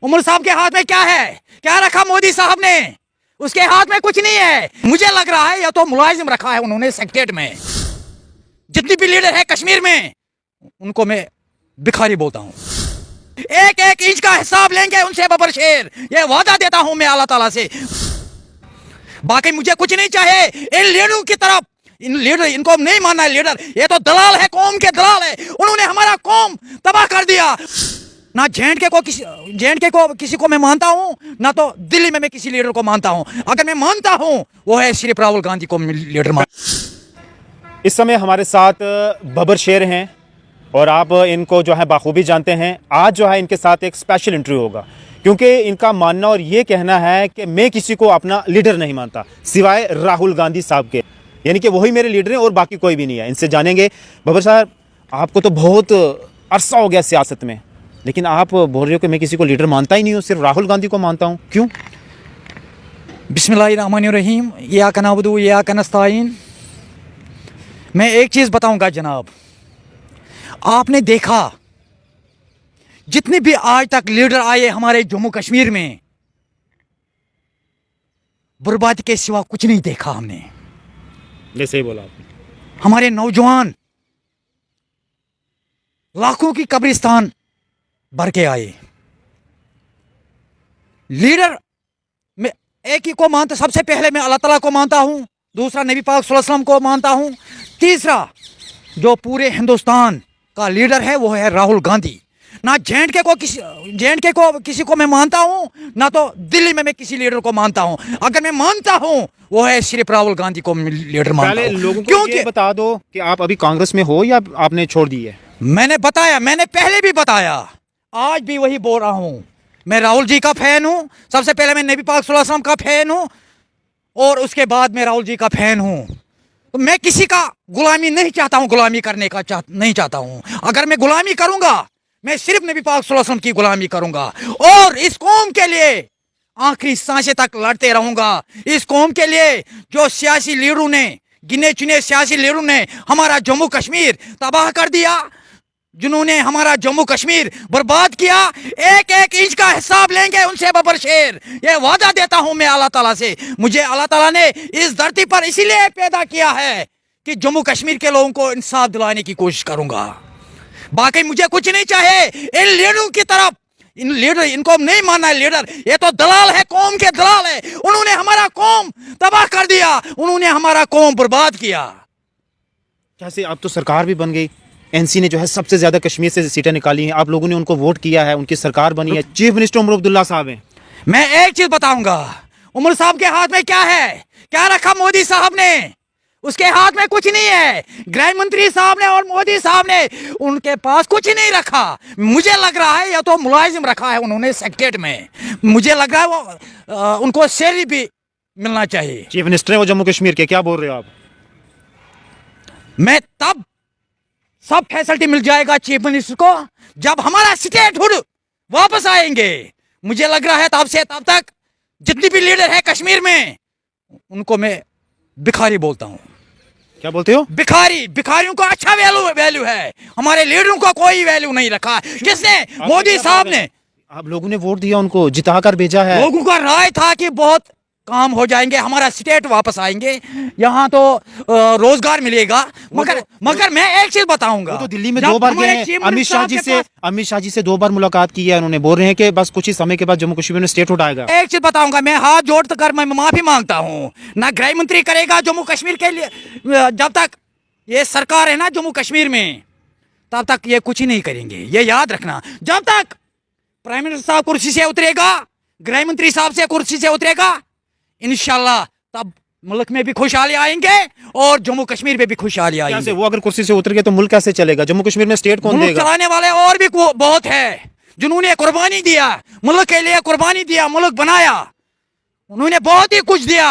उमर साहब के हाथ में क्या है? क्या रखा मोदी साहब ने? उसके हाथ में कुछ नहीं है। मुझे लग रहा है या तो मुलाजिम रखा है उन्होंने सेक्रेटरीट में। जितनी भी लीडर है कश्मीर में उनको मैं भिखारी बोलता हूं। एक एक इंच का हिसाब लेंगे उनसे बबर शेर, ये वादा देता हूं मैं अल्लाह ताला से। बाकी मुझे कुछ नहीं चाहिए इन लीडरों की तरफ। इन लीडर इनको नहीं मानना है लीडर, ये तो दलाल है, कौम के दलाल है। उन्होंने हमारा कौम तबाह कर दिया। ना जेएंडके को किसी को मैं मानता हूं, ना तो दिल्ली में मैं किसी लीडर को मानता हूं। अगर मैं मानता हूं वो है सिर्फ राहुल गांधी को लीडर मान। इस समय हमारे साथ बबर शेर हैं और आप इनको जो है बाखूबी जानते हैं। आज जो है इनके साथ एक स्पेशल इंटरव्यू होगा क्योंकि इनका मानना और ये कहना है कि मैं किसी को अपना लीडर नहीं मानता सिवाय राहुल गांधी साहब के, यानी कि वही मेरे लीडर हैं और बाकी कोई भी नहीं है। इनसे जानेंगे। बबर साहब, आपको तो बहुत अरसा हो गया सियासत में, लेकिन आप बोल रहे हो कि मैं किसी को लीडर मानता ही नहीं हूँ, सिर्फ राहुल गांधी को मानता हूँ, क्यों? बिस्मिल्लाहिर्रहमानिर्रहीम, इय्याका नअबुदु व इय्याका नस्तईन। मैं एक चीज़ बताऊंगा जनाब, आपने देखा जितने भी आज तक लीडर आए हमारे जम्मू कश्मीर में, बर्बादी के सिवा कुछ नहीं देखा हमने। जैसे ही बोला आपने, हमारे नौजवान लाखों की कब्रिस्तान भर के आए। लीडर मैं एक ही को मानता, सबसे पहले मैं अल्लाह ताला को मानता हूं, दूसरा नबी पाक सल्लल्लाहु अलैहि वसल्लम को मानता हूं, तीसरा जो पूरे हिंदुस्तान का लीडर है वो है राहुल गांधी। ना जेएंडके को किसी को मैं मानता हूं, ना तो दिल्ली में मैं किसी लीडर को मानता हूं। अगर मैं मानता हूं वो है सिर्फ राहुल गांधी को लीडर मानता हूं। लोगों को ये बता दो कि आप अभी कांग्रेस में हो या आपने छोड़ दी है? मैंने बताया, मैंने पहले भी बताया, आज भी वही बोल रहा हूं। मैं राहुल जी का फैन हूं। सबसे पहले मैं नबी पाक सल्लल्लाहु अलैहि वसल्लम का फैन हूं और उसके बाद मैं राहुल जी का फैन हूं। तो मैं किसी का गुलामी नहीं चाहता हूं, गुलामी करने का नहीं चाहता हूं। अगर मैं गुलामी करूंगा मैं सिर्फ नबी पाक सल्लल्लाहु अलैहि वसल्लम की गुलामी करूंगा और इस कौम के लिए आखिरी सांसें तक लड़ते रहूंगा। इस कौम के लिए जो सियासी लीडरों ने, गिने चुने सियासी लीडरों ने हमारा जम्मू कश्मीर तबाह कर दिया, जिन्होंने हमारा जम्मू कश्मीर बर्बाद किया, एक एक इंच का हिसाब लेंगे उनसे बबर शेर, ये वादा देता हूं मैं अल्लाह ताला से। मुझे अल्लाह ताला ने इस धरती पर इसीलिए पैदा किया है कि जम्मू कश्मीर के लोगों को इंसाफ दिलाने की कोशिश करूंगा। बाकी मुझे कुछ नहीं चाहिए इन लीडरों की तरफ। इन लीडर इनको नहीं मानना है लीडर, ये तो दलाल है, कौम के दलाल है। उन्होंने हमारा कौम तबाह कर दिया, उन्होंने हमारा कौम बर्बाद किया। कैसे? आप तो सरकार भी बन गई, एनसी ने जो है सबसे ज्यादा कश्मीर से सीटें निकाली हैं, आप लोगों ने उनको वोट किया है, उनकी सरकार बनी है, चीफ मिनिस्टर उमर अब्दुल्ला साहब हैं। मैं एक चीज बताऊंगा, उमर साहब के हाथ में क्या है? क्या रखा मोदी साहब ने? उसके हाथ में कुछ नहीं है। गृह मंत्री साहब ने और मोदी साहब ने उनके पास कुछ नहीं रखा। मुझे लग रहा है या तो मुलाजिम रखा है उन्होंने सेक्रेटरीट में। मुझे लग रहा है वो उनको सैलरी भी मिलना चाहिए। चीफ मिनिस्टर है वो जम्मू कश्मीर के, क्या बोल रहे हो आप? मैं तब सब फैसिलिटी मिल जाएगा चीफ मिनिस्टर को जब हमारा स्टेटहुड वापस आएंगे। मुझे लग रहा है तब से तब तक जितनी भी लीडर है कश्मीर में उनको मैं भिखारी बोलता हूं। क्या बोलते हो? भिखारी। भिखारियों को अच्छा वैल्यू है, हमारे लीडरों को कोई वैल्यू नहीं रखा। किसने? मोदी साहब ने। आप लोगों ने वोट दिया, उनको जिता कर भेजा है। लोगों का राय था कि बहुत काम हो जाएंगे, हमारा स्टेट वापस आएंगे, यहाँ तो रोजगार मिलेगा। मगर मैं एक चीज बताऊंगा, तो दिल्ली में 2 बार गए हैं, अमित शाह जी से 2 बार मुलाकात की है उन्होंने, बोल रहे हैं कि बस कुछ ही समय के बाद जम्मू कश्मीर में स्टेट उठाएगा। एक चीज बताऊंगा, मैं हाथ जोड़ कर मैं माफी मांगता हूँ। ना गृह मंत्री करेगा जम्मू कश्मीर के लिए, जब तक ये सरकार है ना जम्मू कश्मीर में तब तक ये कुछ ही नहीं करेंगे, ये याद रखना। जब तक प्राइम मिनिस्टर साहब कुर्सी से उतरेगा, गृह मंत्री साहब से कुर्सी से उतरेगा, इंशाल्लाह तब मुल्क में भी खुशहाली आएंगे और जम्मू कश्मीर में भी खुशहाली आएंगे। वो अगर कुर्सी से उतर गए तो मुल्क कैसे चलेगा? जम्मू कश्मीर में स्टेट कौन देगा? चलाने वाले और भी बहुत है जिन्होंने कुर्बानी दिया, मुल्क के लिए कुर्बानी दिया, मुल्क बनाया। उन्होंने बहुत ही कुछ दिया।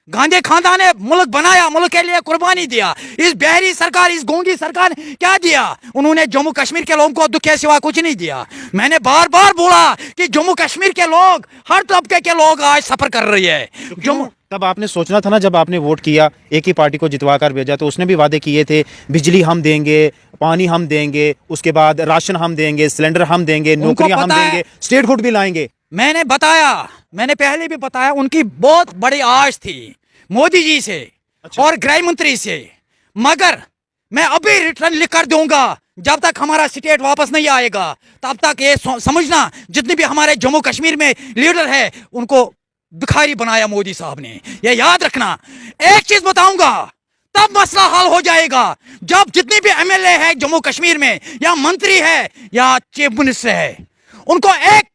गांधी खानदान ने मुल्क बनाया, मुल्क के लिए कुर्बानी दिया। इस बहरी सरकार, इस गोंगी सरकार ने क्या दिया? उन्होंने जम्मू कश्मीर के लोगों को दुख के सिवा कुछ नहीं दिया। मैंने बार बार बोला कि जम्मू कश्मीर के लोग, हर तबके के लोग आज सफर कर रही है। जम्मू तब आपने सोचना था ना, जब आपने वोट किया, एक ही पार्टी को जितवा कर भेजा, तो उसने भी वादे किए थे, बिजली हम देंगे, पानी हम देंगे, उसके बाद राशन हम देंगे, सिलेंडर हम देंगे, नौकरियां हम देंगे, स्टेटहुड भी लाएंगे। मैंने बताया, मैंने पहले भी बताया, उनकी बहुत बड़ी आश थी मोदी जी से और गृह मंत्री से, मगर मैं अभी रिटर्न लिख कर दूंगा, जब तक हमारा स्टेट वापस नहीं आएगा तब तक ये समझना जितने भी हमारे जम्मू कश्मीर में लीडर है उनको भिखारी बनाया मोदी साहब ने। ये याद रखना। एक चीज बताऊंगा, तब मसला हल हो जाएगा जब जितने भी एमएलए है जम्मू कश्मीर में, या मंत्री है या चीफ मिनिस्टर है, उनको एक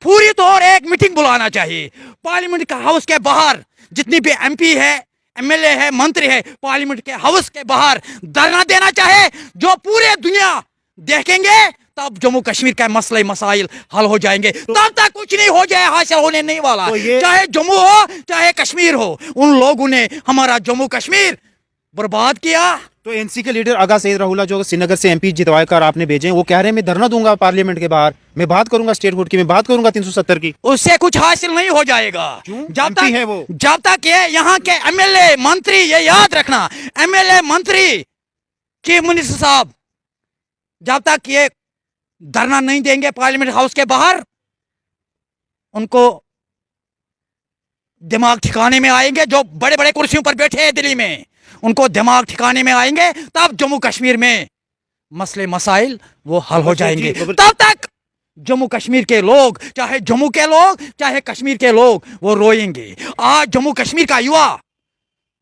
पूरी तौर एक मीटिंग बुलाना चाहिए पार्लियामेंट के हाउस के बाहर। जितनी भी एमपी है, एमएलए है, मंत्री है, पार्लियामेंट के हाउस के बाहर धरना देना चाहे, जो पूरे दुनिया देखेंगे, तब जम्मू कश्मीर का मसले मसाइल हल हो जाएंगे। तब तक कुछ नहीं हो जाए, हासिल होने नहीं वाला। चाहे जम्मू हो चाहे कश्मीर हो, उन लोगों ने हमारा जम्मू कश्मीर बर्बाद किया। तो एनसी के लीडर आगा सईद राहुल्ला जो श्रीनगर से एमपी जितवा कर आपने भेजे, वो कह रहे हैं मैं धरना दूंगा पार्लियामेंट के बाहर, मैं बात करूंगा स्टेट कोर्ट की, मैं बात करूंगा 370 की। उससे कुछ हासिल नहीं हो जाएगा। जब तक है वो, जब तक ये यहाँ के एमएलए मंत्री, ये याद रखना, एमएलए मंत्री चीफ मिनिस्टर साहब जब तक ये धरना नहीं देंगे पार्लियामेंट हाउस के बाहर, उनको दिमाग ठिकाने में आएंगे। जो बड़े बड़े कुर्सियों पर बैठे हैं दिल्ली में, उनको दिमाग ठिकाने में आएंगे, तब जम्मू कश्मीर में मसले मसाइल वो हल हो जाएंगे। तब तक जम्मू कश्मीर के लोग, चाहे जम्मू के लोग चाहे कश्मीर के लोग, वो रोएंगे। आज जम्मू कश्मीर का युवा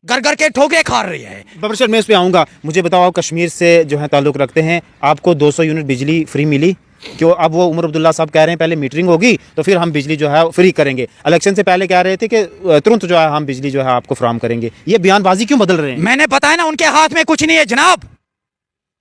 घर घर के ठोकरे खा रही है। बाबर सर, मैं इस पे आऊंगा। मुझे बताओ, आप कश्मीर से जो है ताल्लुक रखते हैं, आपको 200 यूनिट बिजली फ्री मिली क्यों? अब वो उमर अब्दुल्ला साहब कह रहे हैं पहले मीटरिंग होगी तो फिर हम बिजली जो है फ्री करेंगे। इलेक्शन से पहले कह रहे थे कि तुरंत जो है हम बिजली जो है आपको फराहम करेंगे। ये बयानबाजी क्यों बदल रहे हैं? मैंने बताया ना, उनके हाथ में कुछ नहीं है जनाब।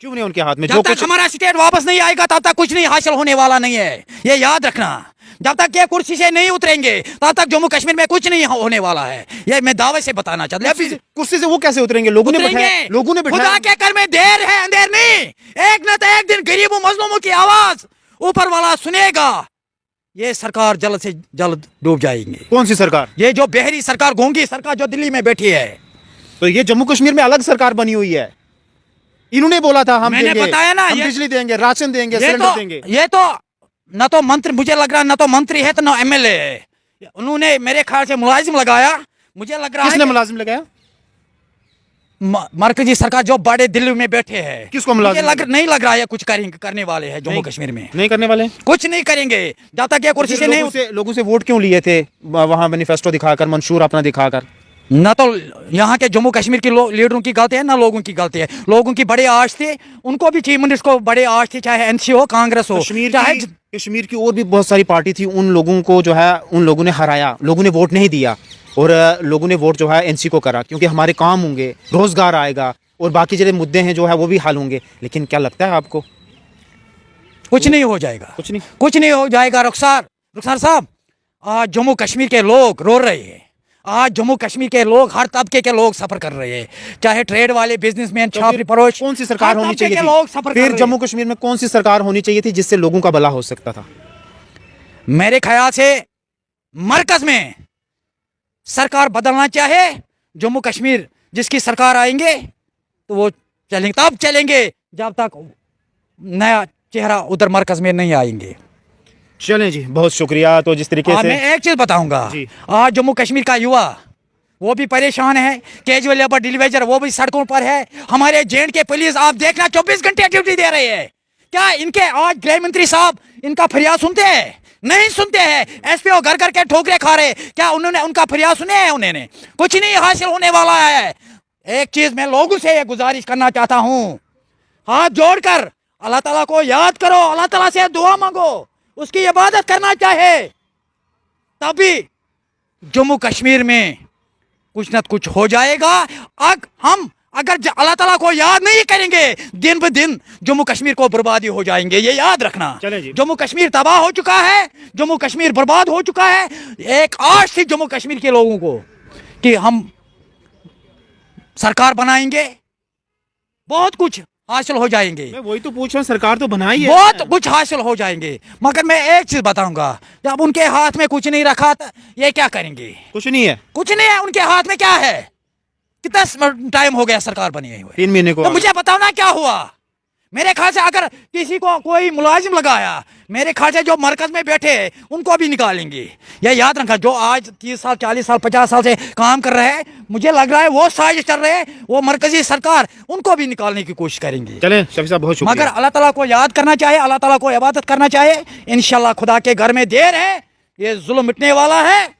क्यों नहीं उनके हाथ में? जब तक हमारा स्टेट वापस नहीं आएगा तब तक कुछ नहीं हासिल होने वाला नहीं है, ये याद रखना। जब तक ये कुर्सी से नहीं उतरेंगे तब तक जम्मू कश्मीर में कुछ नहीं होने वाला है, ये मैं दावे से बताना चाहता हूं। कुर्सी से वो कैसे उतरेंगे? लोगों ने बिठाया, लोगों ने बिठाया। खुदा के कर में देर है अंधेर नहीं, एक न तो एक दिन गरीबों मजलूमों की आवाज ऊपर वाला सुनेगा। ये सरकार जल्द से जल्द डूब जाएंगे। कौन सी सरकार? ये जो बहरी सरकार, गोंगी सरकार जो दिल्ली में बैठी है। तो ये जम्मू कश्मीर में अलग सरकार बनी हुई है। इन्होंने बोला था हम मैंने बताया ना, हम बिजली देंगे, राशन देंगे, सिलेंडर देंगे। ये तो न तो मंत्री, मुझे लग रहा है न तो मंत्री है तो न एमएलए है। उन्होंने मेरे ख्याल से मुलाजिम लगाया, मुझे लग रहा है। किसने मुलाजिम लगाया? मरकजी सरकार जो बड़े दिल्ली में बैठे हैं। किसको मुलाजिम? नहीं लग रहा है कुछ करने वाले हैं जम्मू कश्मीर में। नहीं करने वाले, कुछ नहीं करेंगे जब तक ये कुर्सी से नहीं। लोगों से वोट क्यों लिए थे वहां मैनिफेस्टो दिखाकर, मंशूर अपना दिखाकर? न तो यहाँ के जम्मू कश्मीर के लीडरों की गलती है, ना लोगों की गलती है। लोगों की बड़ी आश थी, उनको भी चीफ मिनिस्टर को बड़ी आश थी, चाहे एनसी हो, कांग्रेस हो, चाहे कश्मीर की और भी बहुत सारी पार्टी थी। उन लोगों को जो है उन लोगों ने हराया, लोगों ने वोट नहीं दिया, और लोगों ने वोट जो है एनसी को करा, क्योंकि हमारे काम होंगे, रोजगार आएगा और बाकी जो मुद्दे हैं जो है वो भी हल होंगे। लेकिन क्या लगता है आपको? कुछ नहीं हो जाएगा, कुछ नहीं हो जाएगा। रुखसार साहब, आज जम्मू कश्मीर के लोग रो रहे हैं। आज जम्मू कश्मीर के लोग, हर तबके के लोग सफर कर रहे हैं, चाहे ट्रेड वाले, बिजनेसमैन, छापरी फरोश। कौन सी सरकार होनी चाहिए थी? फिर जम्मू कश्मीर में कौन सी सरकार होनी चाहिए थी जिससे लोगों का भला हो सकता था? मेरे ख्याल से मरकज में सरकार बदलना चाहे, जम्मू कश्मीर जिसकी सरकार आएंगे तो वो चलेंगे, तब चलेंगे जब तक नया चेहरा उधर मरकज में नहीं आएंगे। चलें जी, बहुत शुक्रिया। तो जिस तरीके से मैं एक चीज बताऊंगा, आज जम्मू कश्मीर का युवा वो भी परेशान है, कैजुअल लेबर डिलीवेजर वो भी सड़कों पर है। हमारे जेएंड के पुलिस आप देखना 24 घंटे ड्यूटी दे रहे हैं। क्या इनके आज गृह मंत्री साहब इनका फरियाद सुनते हैं? नहीं सुनते हैं। एसपीओ घर घर के ठोकरे खा रहे, क्या उन्होंने उनका फरियाद सुने हैं? उन्होंने कुछ नहीं हासिल होने वाला है। एक चीज मैं लोगों से गुजारिश करना चाहता हूं, हाथ जोड़कर अल्लाह ताला को याद करो, अल्लाह ताला से दुआ मांगो, उसकी इबादत करना चाहे, तभी जम्मू कश्मीर में कुछ न कुछ हो जाएगा। हम अगर अल्लाह ताला को याद नहीं करेंगे, दिन ब दिन जम्मू कश्मीर को बर्बादी हो जाएंगे, ये याद रखना। जम्मू कश्मीर तबाह हो चुका है, जम्मू कश्मीर बर्बाद हो चुका है। एक आश थी जम्मू कश्मीर के लोगों को कि हम सरकार बनाएंगे, बहुत कुछ हासिल हो जाएंगे। मैं वही तो पूछ रहा हूँ, सरकार तो बनाई है, बहुत कुछ हासिल हो जाएंगे। मगर मैं एक चीज बताऊंगा, जब उनके हाथ में कुछ नहीं रखा था, ये क्या करेंगे? कुछ नहीं है, कुछ नहीं है उनके हाथ में। क्या है? कितना टाइम हो गया सरकार बनी हुई? 3 महीने को। तो मुझे बताओ ना क्या हुआ। मेरे ख्याल से अगर किसी को कोई मुलाजिम लगाया, मेरे ख्याल से जो मरकज में बैठे हैं उनको भी निकालेंगे। यह याद रखा, जो आज 30 साल 40 साल 50 साल से काम कर रहे हैं, मुझे लग रहा है वो साजिश चल रहे हैं, वो मरकजी सरकार उनको भी निकालने की कोशिश करेंगी। चलें शफी साहब, बहुत शुक्रिया। मगर अल्लाह ताला को याद करना चाहिए, अल्लाह ताला को इबादत करना चाहिए। इंशाल्लाह खुदा के घर में देर है, ये जुल्म मिटने वाला है।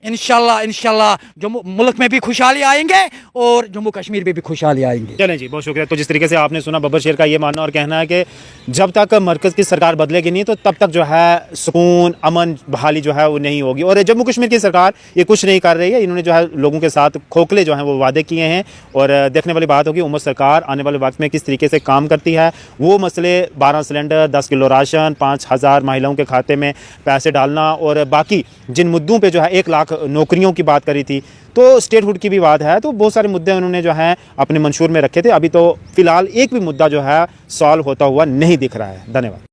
इंशाल्लाह इंशाल्लाह जम्मू मुल्क में भी खुशहाली आएंगे और जम्मू कश्मीर में भी खुशहाली आएंगे। चलें जी, बहुत शुक्रिया। तो जिस तरीके से आपने सुना, बब्बर शेर का ये मानना और कहना है कि जब तक मरकज़ की सरकार बदलेगी नहीं तो तब तक जो है सुकून, अमन, बहाली जो है वो नहीं होगी। और जम्मू कश्मीर की सरकार ये कुछ नहीं कर रही है। इन्होंने जो है लोगों के साथ खोखले जो हैं वो वादे किए हैं। और देखने वाली बात होगी उम्मत सरकार आने वाले वक्त में किस तरीके से काम करती है। वो मसले 12 सिलेंडर, 10 किलो राशन, 5000 महिलाओं के खाते में पैसे डालना और बाकी जिन मुद्दों पर जो है 1 लाख नौकरियों की बात करी थी, तो स्टेटहुड की भी बात है, तो बहुत सारे मुद्दे उन्होंने जो है अपने मंशूर में रखे थे। अभी तो फिलहाल एक भी मुद्दा जो है सॉल्व होता हुआ नहीं दिख रहा है। धन्यवाद।